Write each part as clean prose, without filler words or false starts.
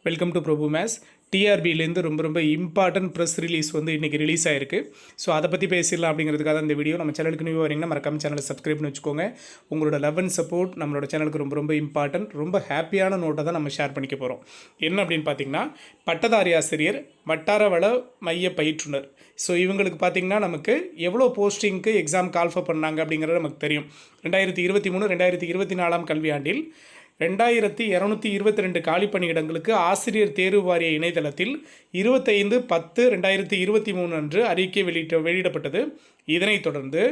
Welcome to Prabhu மேஸ். டிஆர்பியிலேருந்து ரொம்ப இம்பார்ட்டன்ட் ப்ரெஸ் ரிலீஸ் வந்து இன்றைக்கி ரிலீஸ் ஆயிருக்கு. ஸோ அதை பற்றி பேசிடலாம் அப்படிங்கிறதுக்காக தான் இந்த வீடியோ. நம்ம சேனலுக்கு நியூ வரீங்கன்னா மறக்காம சேனலை சப்ஸ்கிரைப் பண்ணி வச்சுக்கோங்க. உங்களோட லவ் அண்ட் சப்போர்ட் நம்மளோட சேனலுக்கு ரொம்ப இம்பார்ட்டன்ட். ரொம்ப ஹாப்பியான நோட்டை தான் நம்ம ஷேர் பண்ணிக்க போகிறோம். என்ன அப்படின்னு பார்த்தீங்கன்னா, பட்டதாரி ஆசிரியர், வட்டார வள மைய பயிற்றுனர். ஸோ இவங்களுக்கு பார்த்திங்கன்னா நமக்கு எவ்வளோ போஸ்டிங்க்கு எக்ஸாம் கால்ஃபர் பண்ணாங்க அப்படிங்கிறது நமக்கு தெரியும். 2023 2024 கல்வியாண்டில் 2222 காலிப்பணியிடங்களுக்கு ஆசிரியர் தேர்வு வாரிய இணையதளத்தில் 25/10/2023 அன்று அறிக்கை வெளியிடப்பட்டது. இதனைத் தொடர்ந்து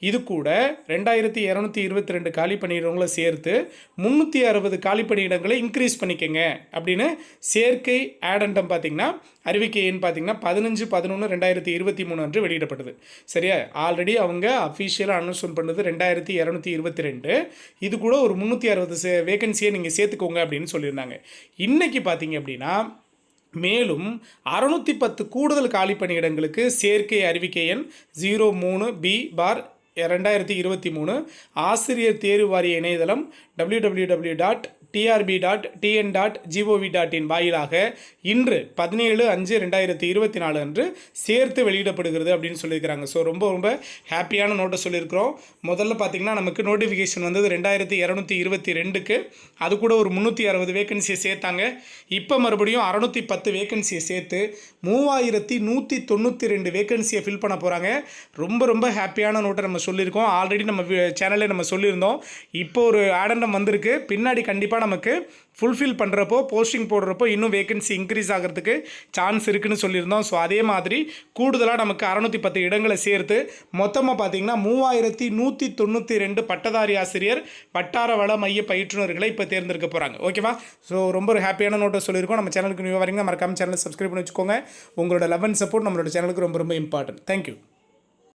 இது கூட 2222 காலிப்பணியிடங்களை சேர்த்து 360 காலிப்பணியிடங்களை இன்க்ரீஸ் பண்ணிக்கங்க அப்படின்னு சேர்க்கை ஆடண்டம் பார்த்திங்கன்னா அறிவிக்கை எண் பார்த்திங்கன்னா 15/11/2023 அன்று வெளியிடப்பட்டது. சரியா? ஆல்ரெடி அவங்க அஃபிஷியலாக அனௌன்ஸ்மெண்ட் பண்ணது 2222. இது கூட ஒரு 360 வேகன்சியை நீங்கள் சேர்த்துக்கோங்க அப்படின்னு சொல்லியிருந்தாங்க. இன்றைக்கி பார்த்தீங்க அப்படின்னா மேலும் 610 கூடுதல் காலிப்பணியிடங்களுக்கு சேர்க்கை அறிவிக்கை எண் 03B/2023 ஆசிரியர் தேர்வு வாரிய இணையதளம் www.trb.tn.gov.in வாயிலாக இன்று 17/5/2024 அன்று சேர்த்து வெளியிடப்படுகிறது அப்படின்னு சொல்லியிருக்கிறாங்க. ஸோ ரொம்ப ஹாப்பியான நோட்டை சொல்லியிருக்கிறோம். முதல்ல பார்த்திங்கன்னா நமக்கு நோட்டிஃபிகேஷன் வந்தது 2222க்கு, அது கூட ஒரு 360 வேகன்சியை சேர்த்தாங்க. இப்போ மறுபடியும் 610 வேகன்சியை சேர்த்து 3192 வேகன்சியை ஃபில் பண்ண போகிறாங்க. ரொம்ப ஹாப்பியான நோட்டை நம்ம சொல்லியிருக்கோம். ஆல்ரெடி நம்ம சேனலில் நம்ம சொல்லியிருந்தோம். இப்போ ஒரு ஆடண்டம் வந்திருக்கு. பின்னாடி கண்டிப்பாக நமக்கு ஃபுல்ஃபில் பண்ணுறப்போ, போஸ்டிங் போடுறப்போ இன்னும் வேகன்சி இன்க்ரீஸ் ஆகிறதுக்கு சான்ஸ் இருக்குதுன்னு சொல்லியிருந்தோம். ஸோ அதே மாதிரி கூடுதலாக நமக்கு 610 இடங்களை சேர்த்து மொத்தமாக பார்த்திங்கன்னா 3192 பட்டதாரி ஆசிரியர் வட்டார வள மைய பயிற்றுனர்களை இப்போ தேர்ந்தெடுக்க போகிறாங்க. ஓகேவா? ஸோ ரொம்ப ஒரு ஹாப்பியான நோட்டை சொல்லியிருக்கோம். நம்ம சேனலுக்கு நியூ வரீங்க மறக்காம சேனலை சப்ஸ்கிரைப் பண்ணி வச்சுக்கோங்க. உங்களோட லவ் அண்ட் சப்போர்ட் நம்மளோட சேனலுக்கு ரொம்ப இம்பார்ட்டன்ட். தேங்க்யூ.